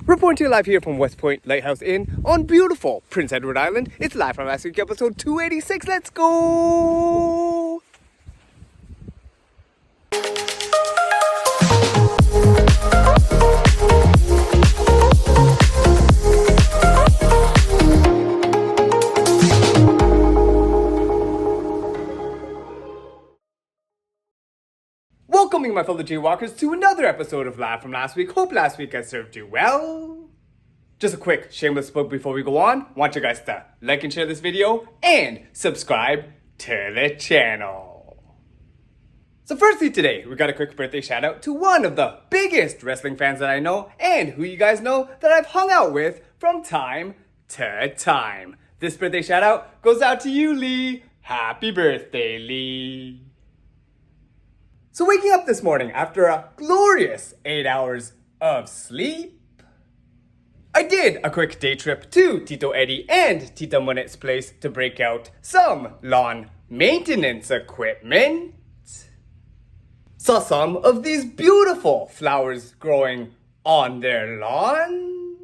Reporting to you live here from West Point Lighthouse Inn on beautiful Prince Edward Island. It's live from last week, episode 286. Let's go! Welcoming my fellow Jaywalkers to another episode of Live from last week. Hope last week I served you well. Just a quick shameless plug before we go on. Want you guys to like and share this video and subscribe to the channel. So firstly today, we got a quick birthday shout out to one of the biggest wrestling fans that I know and who you guys know that I've hung out with from time to time. This birthday shout out goes out to you, Lee. Happy birthday, Lee. So waking up this morning after a glorious 8 hours of sleep, I did a quick day trip to Tito Eddie and Tita Monet's place to break out some lawn maintenance equipment. Saw some of these beautiful flowers growing on their lawn.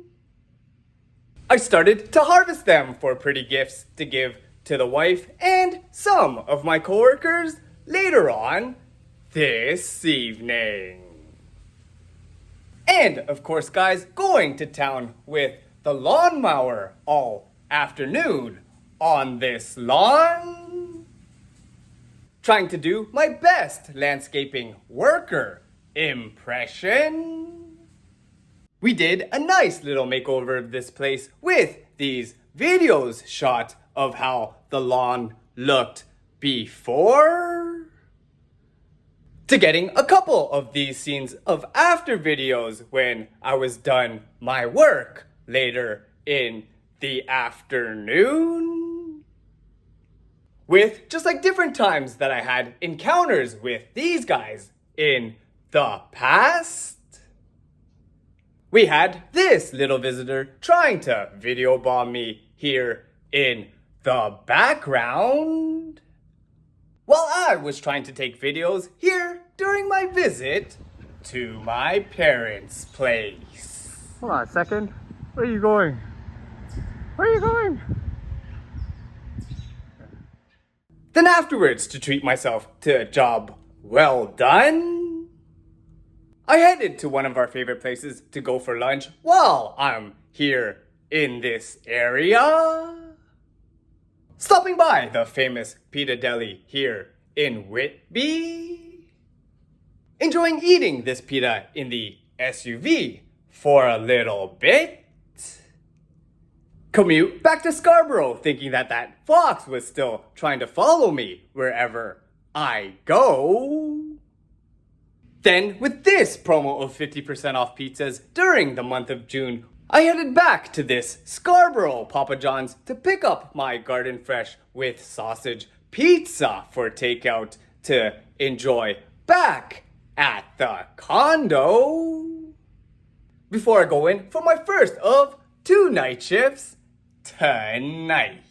I started to harvest them for pretty gifts to give to the wife and some of my coworkers later on this evening. And of course, guys, going to town with the lawnmower all afternoon on this lawn. Trying to do my best landscaping worker impression. We did a nice little makeover of this place with these videos shot of how the lawn looked before, to getting a couple of these scenes of after videos when I was done my work later in the afternoon. With just like different times that I had encounters with these guys in the past. We had this little visitor trying to video bomb me here in the background, while I was trying to take videos here during my visit to my parents' place. Hold on a second. Where are you going? Where are you going? Then afterwards, to treat myself to a job well done, I headed to one of our favorite places to go for lunch while I'm here in this area. Stopping by the famous Pita Deli here in Whitby. Enjoying eating this pita in the SUV for a little bit. Commute back to Scarborough thinking that that fox was still trying to follow me wherever I go. Then with this promo of 50% off pizzas during the month of June, I headed back to this Scarborough Papa John's to pick up my garden fresh with sausage pizza for takeout to enjoy back at the condo before I go in for my first of 2 night shifts tonight.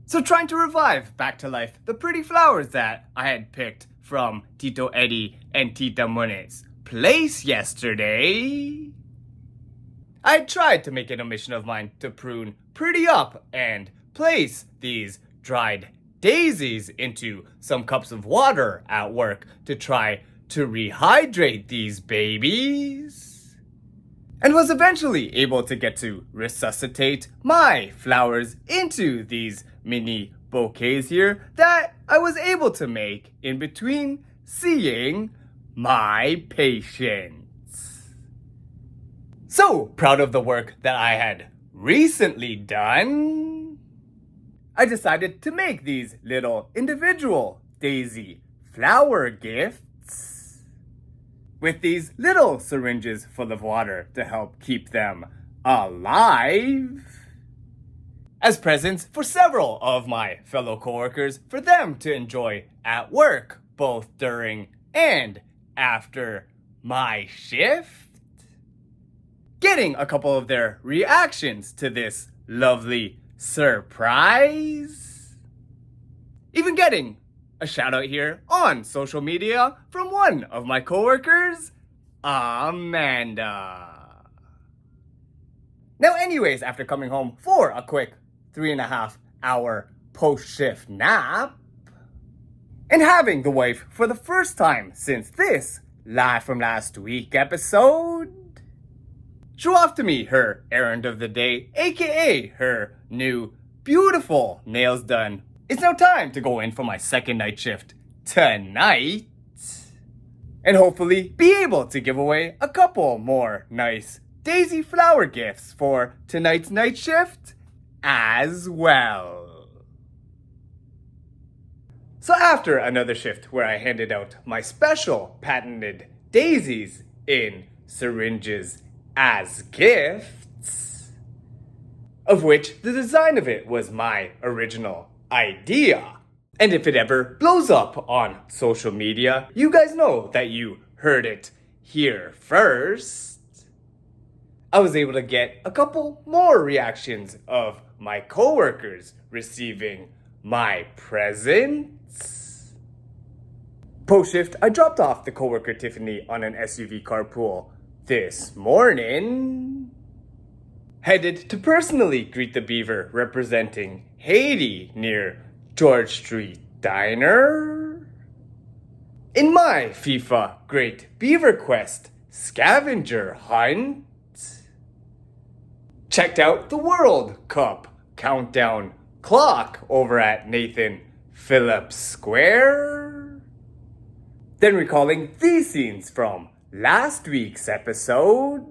So trying to revive back to life the pretty flowers that I had picked from Tito Eddie and Tita Monet's place yesterday. I tried to make it a mission of mine to prune pretty up and place these dried daisies into some cups of water at work to try to rehydrate these babies, and was eventually able to get to resuscitate my flowers into these mini bouquets here that I was able to make in between seeing my patients. So proud of the work that I had recently done, I decided to make these little individual daisy flower gifts with these little syringes full of water to help keep them alive, as presents for several of my fellow coworkers for them to enjoy at work both during and after my shift. Getting a couple of their reactions to this lovely surprise. Even getting a shout out here on social media from one of my coworkers Amanda. Now anyways, after coming home for a quick 3.5 hour post-shift nap, and having the wife for the first time since this live from last week episode show off to me her errand of the day, aka her new beautiful nails done. It's now time to go in for my second night shift tonight and hopefully be able to give away a couple more nice daisy flower gifts for tonight's night shift as well. So after another shift where I handed out my special patented daisies in syringes as gifts, of which the design of it was my original idea. And if it ever blows up on social media, you guys know that you heard it here first. I was able to get a couple more reactions of my coworkers receiving my presents. Post-shift, I dropped off the coworker Tiffany on an SUV carpool this morning. Headed to personally greet the beaver representing Haiti near George Street Diner. In my FIFA Great Beaver Quest scavenger hunt, checked out the World Cup countdown clock over at Nathan Phillips Square. Then recalling these scenes from last week's episode.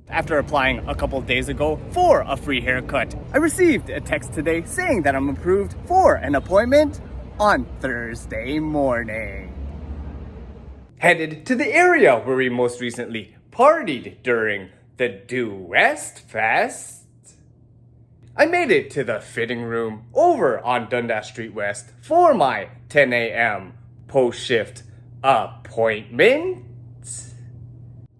After applying a couple days ago for a free haircut, I received a text today saying that I'm approved for an appointment on Thursday morning. Headed to the area where we most recently partied during the Due West Fest. I made it to the fitting room over on Dundas Street West for my 10 a.m. post-shift appointment.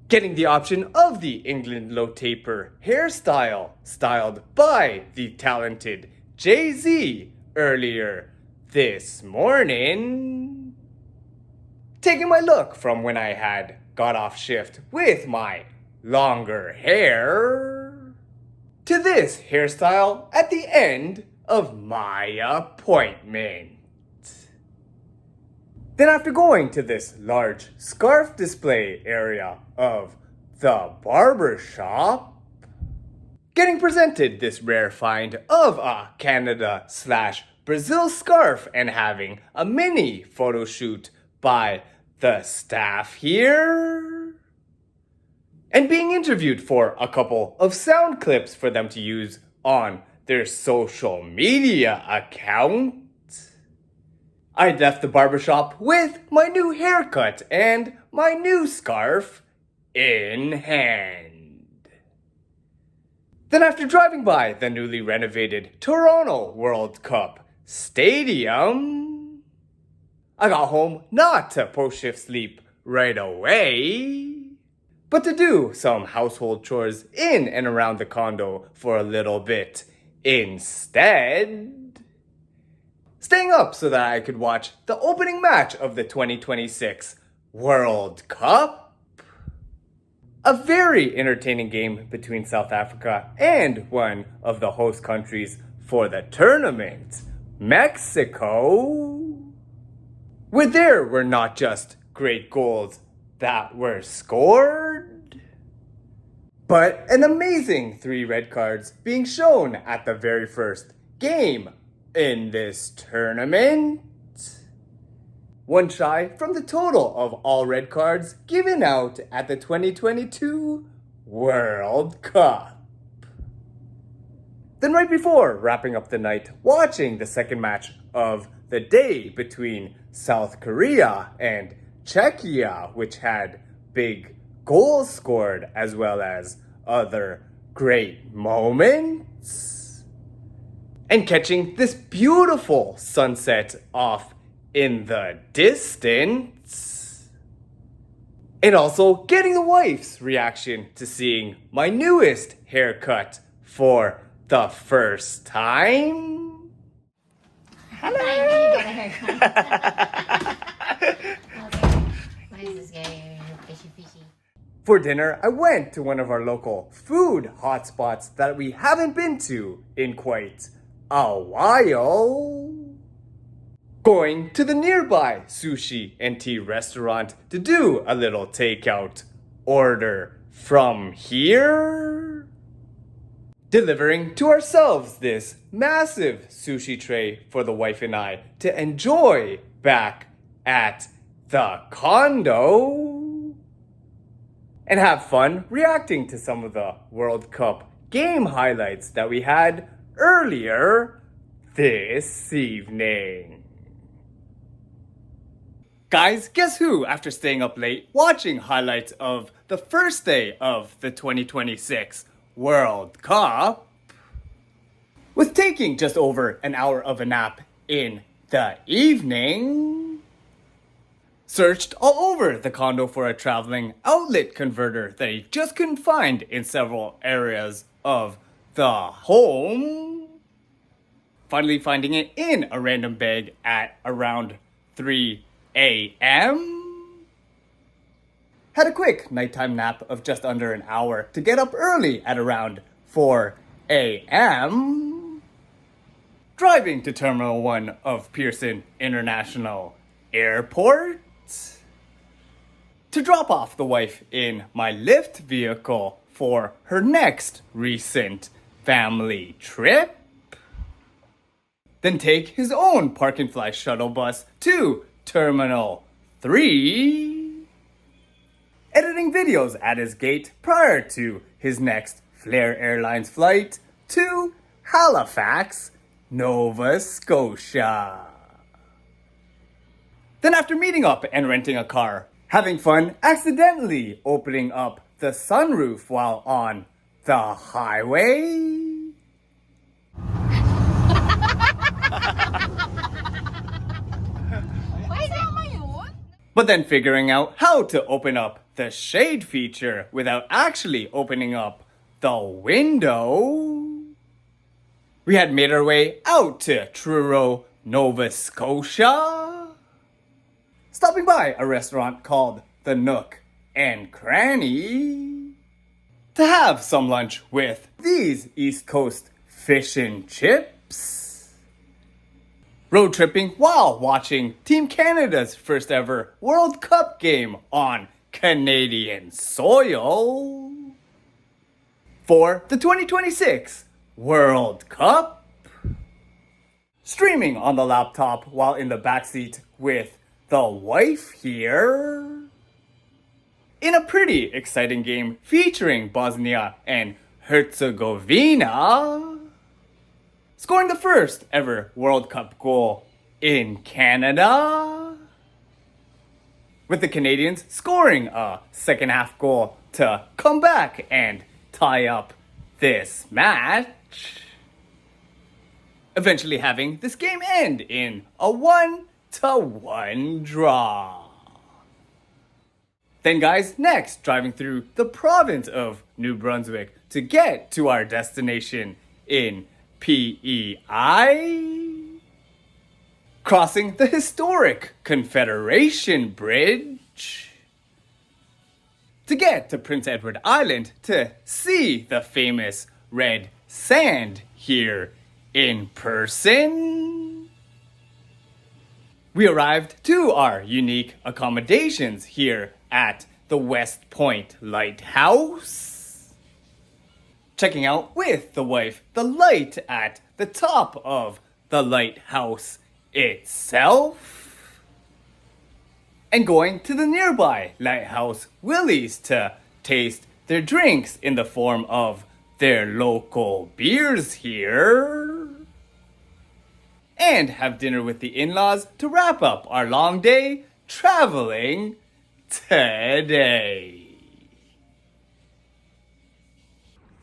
Getting the option of the England low taper hairstyle styled by the talented Jay-Z earlier this morning. Taking my look from when I had got off shift with my longer hair to this hairstyle at the end of my appointment. Then after going to this large scarf display area of the barber shop, getting presented this rare find of a Canada/Brazil scarf and having a mini photo shoot by the staff here, and being interviewed for a couple of sound clips for them to use on their social media account. I left the barbershop with my new haircut and my new scarf in hand. Then after driving by the newly renovated Toronto World Cup Stadium, I got home not to post-shift sleep right away, but to do some household chores in and around the condo for a little bit instead. Staying up so that I could watch the opening match of the 2026 World Cup. A very entertaining game between South Africa and one of the host countries for the tournament, Mexico, where there were not just great goals that were scored, but an amazing 3 red cards being shown at the very first game in this tournament. One shy from the total of all red cards given out at the 2022 World Cup. Then right before wrapping up the night, watching the second match of the day between South Korea and Czechia, which had big goals scored as well as other great moments. And catching this beautiful sunset off in the distance. And also getting the wife's reaction to seeing my newest haircut for the first time. Hello! I got a haircut. What is this guy? Fishy fishy. For dinner, I went to one of our local food hotspots that we haven't been to in quite a while. Going to the nearby sushi and tea restaurant to do a little takeout order from here. Delivering to ourselves this massive sushi tray for the wife and I to enjoy back at the condo. And have fun reacting to some of the World Cup game highlights that we had earlier this evening. Guys, guess who, after staying up late watching highlights of the first day of the 2026 World Cup, was taking just over an hour of a nap in the evening, searched all over the condo for a traveling outlet converter that he just couldn't find in several areas of the home, finally finding it in a random bag at around 3 a.m. Had a quick nighttime nap of just under an hour to get up early at around 4 a.m. Driving to Terminal 1 of Pearson International Airport to drop off the wife in my Lyft vehicle for her next recent family trip. Then take his own Park and Fly shuttle bus to Terminal 3. Editing videos at his gate prior to his next Flair Airlines flight to Halifax, Nova Scotia. Then after meeting up and renting a car, having fun accidentally opening up the sunroof while on the highway. But then figuring out how to open up the shade feature without actually opening up the window. We had made our way out to Truro, Nova Scotia, stopping by a restaurant called The Nook and Cranny to have some lunch with these East Coast fish and chips. Road tripping while watching Team Canada's first ever World Cup game on Canadian soil for the 2026 World Cup. Streaming on the laptop while in the backseat with the wife here. In a pretty exciting game featuring Bosnia and Herzegovina, scoring the first ever World Cup goal in Canada, with the Canadians scoring a second half goal to come back and tie up this match, eventually having this game end in a 1-1 draw. Then guys, next driving through the province of New Brunswick to get to our destination in PEI, crossing the historic Confederation Bridge to get to Prince Edward Island to see the famous red sand here in person. We arrived to our unique accommodations here at the West Point Lighthouse, checking out with the wife the light at the top of the lighthouse itself, and going to the nearby Lighthouse Willie's to taste their drinks in the form of their local beers here, and have dinner with the in-laws to wrap up our long day traveling today.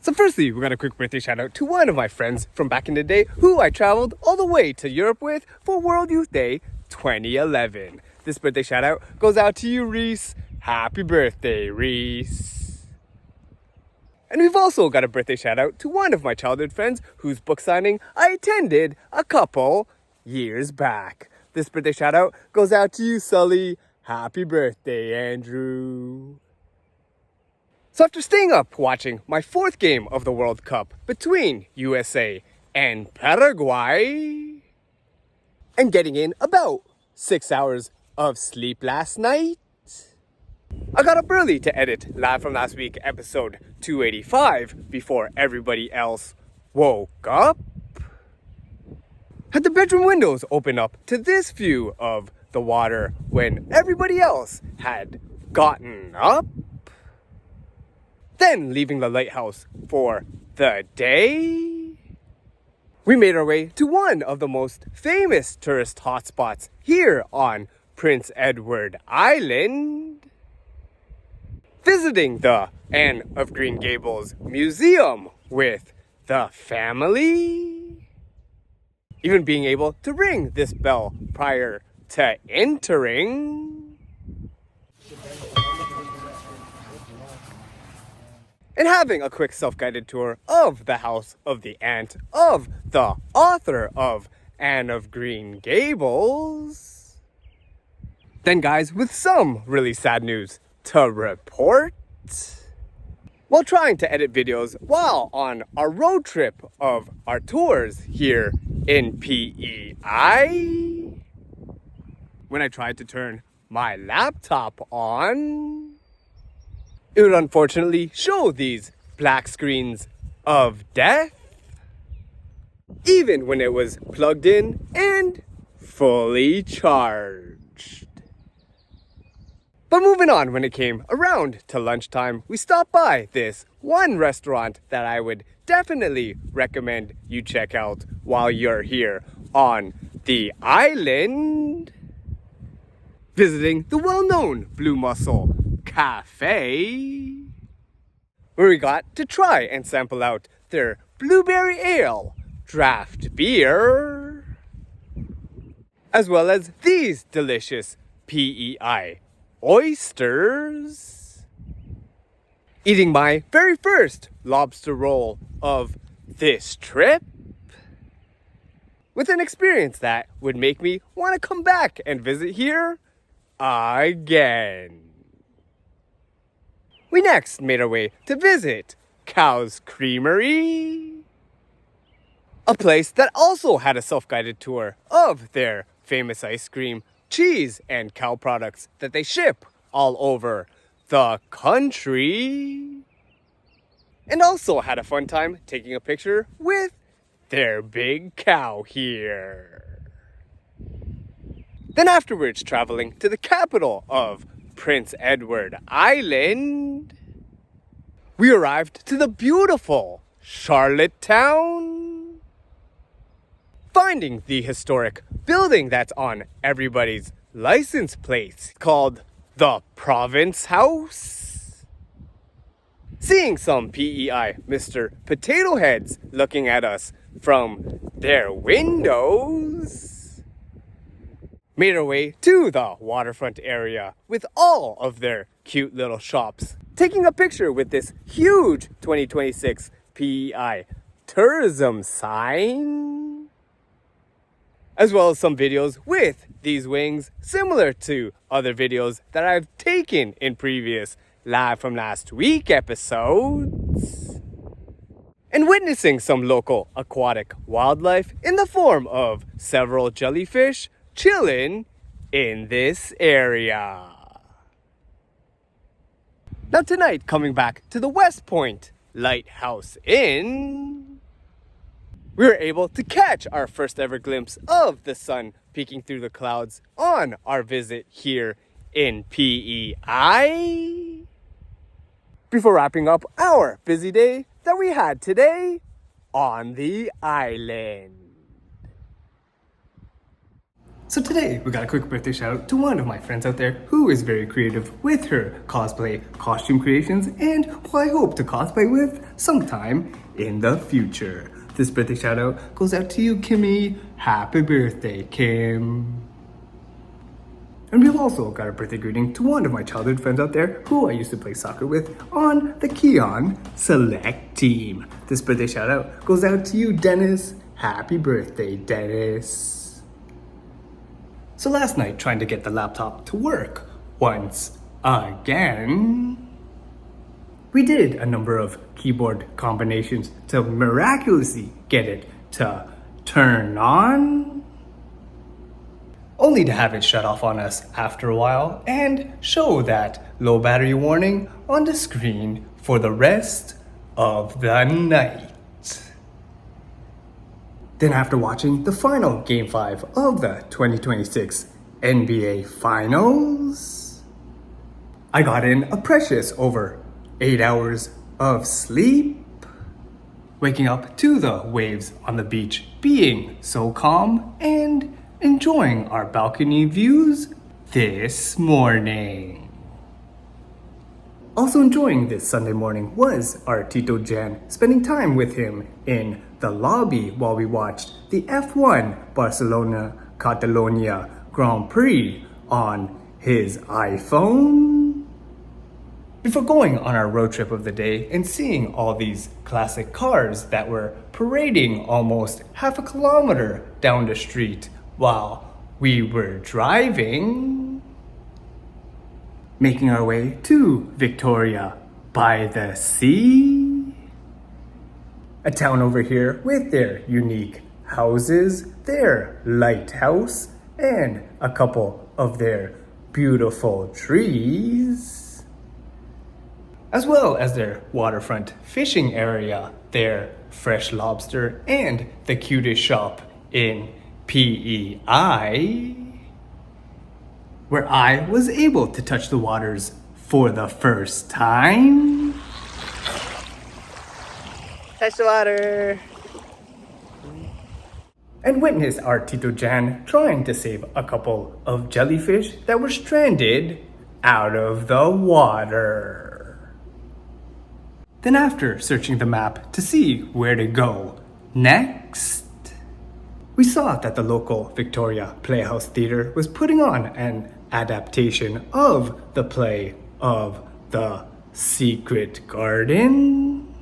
So firstly, we got a quick birthday shout out to one of my friends from back in the day who I traveled all the way to Europe with for World Youth Day 2011. This birthday shout out goes out to you, Reese. Happy birthday, Reese. And we've also got a birthday shout out to one of my childhood friends whose book signing I attended a couple years back. This birthday shout out goes out to you, Sully. Happy birthday, Andrew. So after staying up watching my fourth game of the World Cup between USA and Paraguay, and getting in about 6 hours of sleep last night, I got up early to edit Live from Last Week episode 285 before everybody else woke up. Had the bedroom windows open up to this view of the water when everybody else had gotten up. Then leaving the lighthouse for the day, we made our way to one of the most famous tourist hotspots here on Prince Edward Island, visiting the Anne of Green Gables Museum with the family, even being able to ring this bell prior to entering, and having a quick self-guided tour of the house of the aunt of the author of Anne of Green Gables. Then guys, with some really sad news to report. While trying to edit videos while on our road trip of our tours here in PEI, when I tried to turn my laptop on, it would unfortunately show these black screens of death, even when it was plugged in and fully charged. But moving on, when it came around to lunchtime, we stopped by this one restaurant that I would definitely recommend you check out while you're here on the island, visiting the well-known Blue Mussel Cafe, where we got to try and sample out their blueberry ale draft beer, as well as these delicious PEI oysters, eating my very first lobster roll of this trip, with an experience that would make me want to come back and visit here again. We next made our way to visit Cow's Creamery, a place that also had a self-guided tour of their famous ice cream, cheese, and cow products that they ship all over the country, and also had a fun time taking a picture with their big cow here. Then afterwards traveling to the capital of Prince Edward Island, we arrived to the beautiful Charlottetown, finding the historic building that's on everybody's license plate called the Province House, seeing some PEI Mr. Potato Heads looking at us from their windows, made our way to the waterfront area with all of their cute little shops, taking a picture with this huge 2026 PEI tourism sign, as well as some videos with these wings similar to other videos that I've taken in previous Live from Last Week episodes, and witnessing some local aquatic wildlife in the form of several jellyfish chilling in this area. Now tonight, coming back to the West Point Lighthouse Inn, we were able to catch our first ever glimpse of the sun peeking through the clouds on our visit here in PEI, before wrapping up our busy day that we had today on the island. So today, we got a quick birthday shout out to one of my friends out there who is very creative with her cosplay costume creations, and who I hope to cosplay with sometime in the future. This birthday shout out goes out to you, Kimmy. Happy birthday, Kim. And we've also got a birthday greeting to one of my childhood friends out there who I used to play soccer with on the Keon Select team. This birthday shout out goes out to you, Dennis. Happy birthday, Dennis. So last night, trying to get the laptop to work once again, we did a number of keyboard combinations to miraculously get it to turn on, only to have it shut off on us after a while and show that low battery warning on the screen for the rest of the night. Then after watching the final Game 5 of the 2026 NBA Finals, I got in a precious over 8 hours of sleep, waking up to the waves on the beach being so calm and enjoying our balcony views this morning. Also enjoying this Sunday morning was our Tito Jan, spending time with him in the lobby while we watched the F1 Barcelona-Catalonia Grand Prix on his iPhone. Before going on our road trip of the day and seeing all these classic cars that were parading almost half a kilometer down the street while we were driving, making our way to Victoria by the Sea, a town over here with their unique houses, their lighthouse, and a couple of their beautiful trees, as well as their waterfront fishing area, their fresh lobster, and the cutest shop in PEI, where I was able to touch the waters for the first time. Touch the water! And witness our Tito Jan trying to save a couple of jellyfish that were stranded out of the water. Then after searching the map to see where to go next, we saw that the local Victoria Playhouse Theatre was putting on an adaptation of the play of The Secret Garden,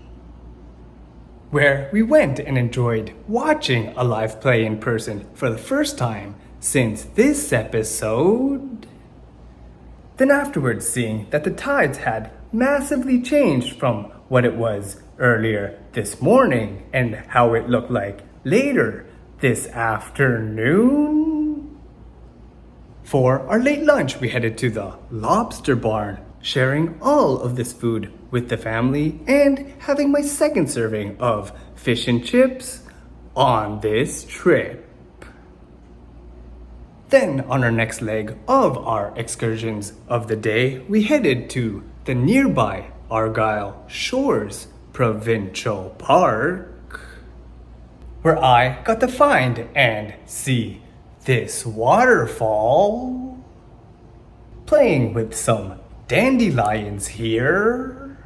where we went and enjoyed watching a live play in person for the first time since this episode. Then afterwards seeing that the tides had massively changed from what it was earlier this morning and how it looked like later this afternoon. For our late lunch, we headed to the Lobster Barn, sharing all of this food with the family and having my second serving of fish and chips on this trip. Then on our next leg of our excursions of the day, we headed to the nearby Argyle Shores Provincial Park, where I got to find and see this waterfall, playing with some dandelions here,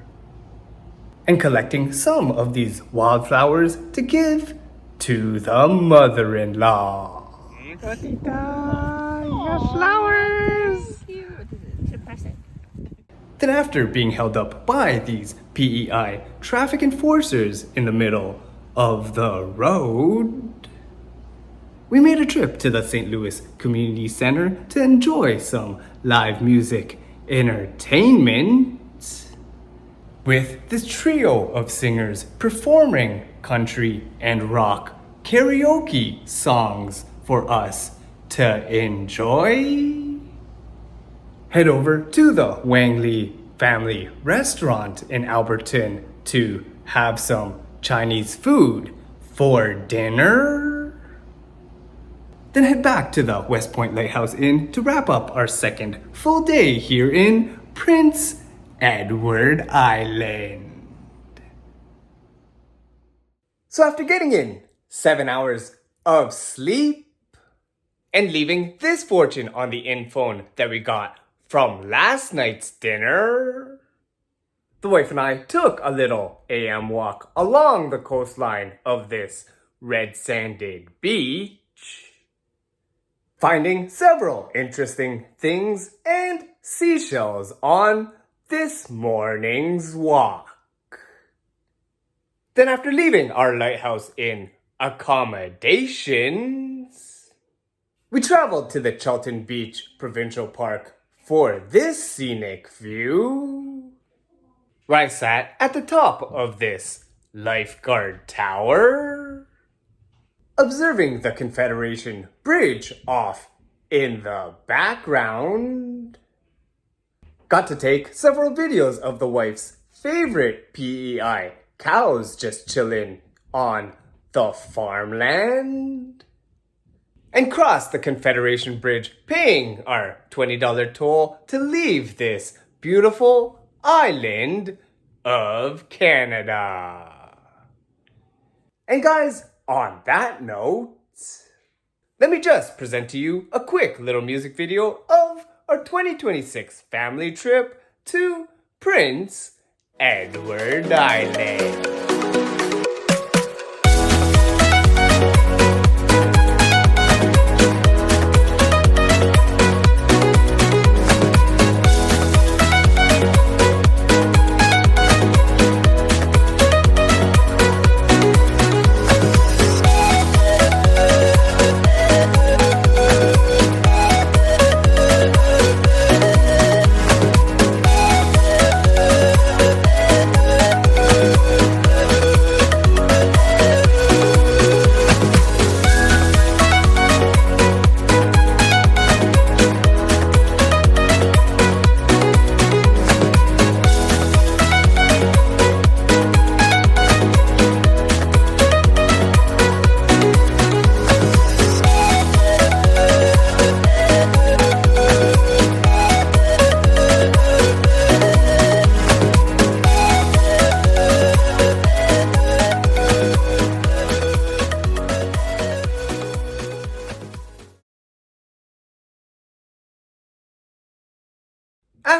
and collecting some of these wildflowers to give to the mother-in-law. Flowers! Then after being held up by these PEI traffic enforcers in the middle of the road, we made a trip to the St. Louis Community Center to enjoy some live music entertainment, with this trio of singers performing country and rock karaoke songs for us to enjoy. Head over to the Wang Li Family Restaurant in Alberton to have some Chinese food for dinner. Then head back to the West Point Lighthouse Inn to wrap up our second full day here in Prince Edward Island. So after getting in 7 hours of sleep and leaving this fortune on the inn phone that we got from last night's dinner, the wife and I took a little AM walk along the coastline of this red-sanded beach, finding several interesting things and seashells on this morning's walk. Then after leaving our lighthouse inn accommodations, we traveled to the Charlton Beach Provincial Park for this scenic view, where I sat at the top of this lifeguard tower, observing the Confederation Bridge off in the background. Got to take several videos of the wife's favorite PEI, cows just chilling on the farmland. And crossed the Confederation Bridge, paying our $20 toll to leave this beautiful island of Canada. And guys, on that note, let me just present to you a quick little music video of our 2026 family trip to Prince Edward Island.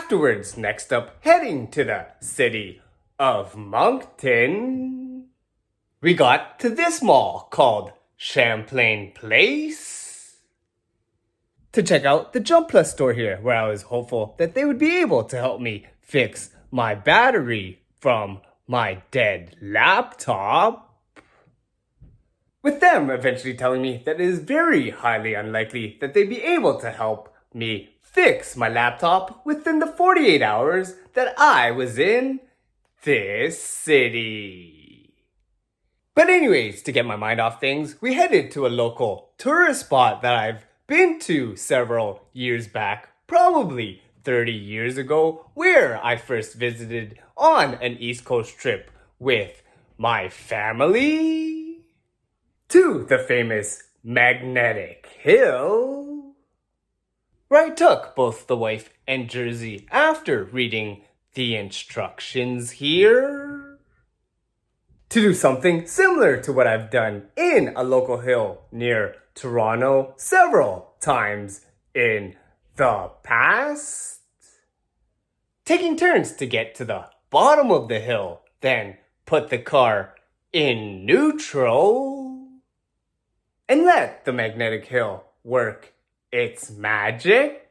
Afterwards, next up, heading to the city of Moncton, we got to this mall called Champlain Place to check out the Jump Plus store here, where I was hopeful that they would be able to help me fix my battery from my dead laptop. With them eventually telling me that it is very highly unlikely that they'd be able to help me fix my laptop within the 48 hours that I was in this city. But anyways, to get my mind off things, we headed to a local tourist spot that I've been to several years back, probably 30 years ago, where I first visited on an East Coast trip with my family, to the famous Magnetic Hill, where I took both the wife and Jersey after reading the instructions here to do something similar to what I've done in a local hill near Toronto several times in the past. Taking turns to get to the bottom of the hill, then put the car in neutral and let the magnetic hill work its magic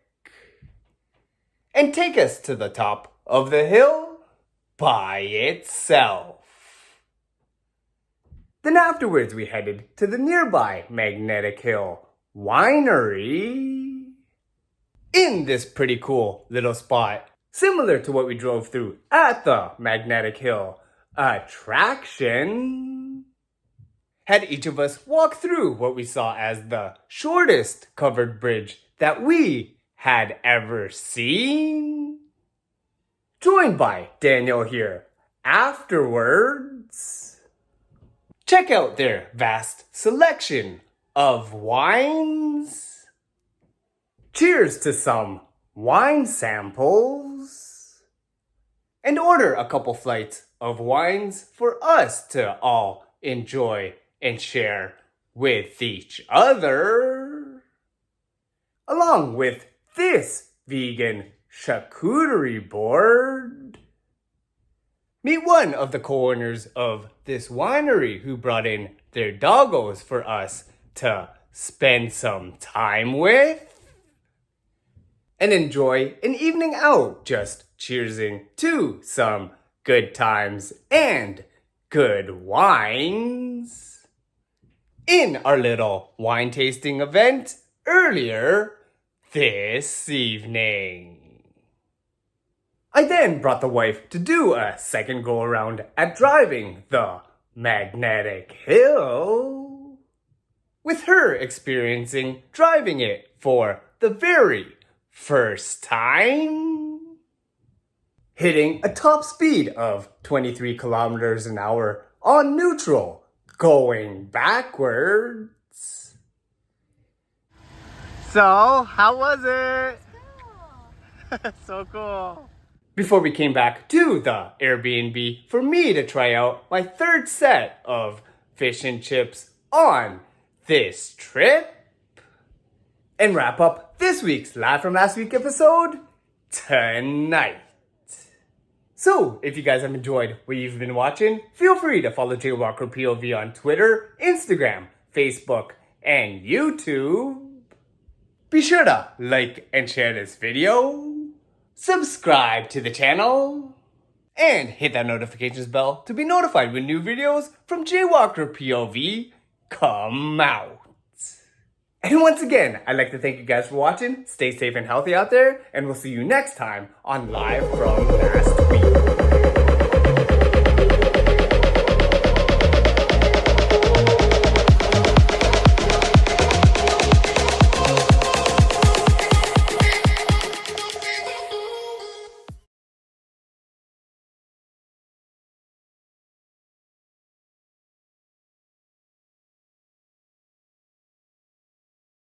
and take us to the top of the hill by itself. Then afterwards we headed to the nearby Magnetic Hill Winery. In this pretty cool little spot, similar to what we drove through at the Magnetic Hill attraction, had each of us walk through what we saw as the shortest covered bridge that we had ever seen. Joined by Daniel here afterwards. Check out their vast selection of wines. Cheers to some wine samples. And order a couple flights of wines for us to all enjoy and share with each other, along with this vegan charcuterie board. Meet one of the co-owners of this winery who brought in their doggos for us to spend some time with and enjoy an evening out, just cheersing to some good times and good wines in our little wine tasting event earlier this evening. I then brought the wife to do a second go around at driving the magnetic hill, with her experiencing driving it for the very first time, hitting a top speed of 23 kilometers an hour on neutral, going backwards. So, how was it? So cool. Before we came back to the Airbnb for me to try out my third set of fish and chips on this trip, and wrap up this week's Live from Last Week episode tonight. So, if you guys have enjoyed what you've been watching, feel free to follow JWalkerPOV on Twitter, Instagram, Facebook, and YouTube. Be sure to like and share this video, subscribe to the channel, and hit that notifications bell to be notified when new videos from JayWalkerPOV come out. And once again, I'd like to thank you guys for watching. Stay safe and healthy out there, and we'll see you next time on Live from Last Week.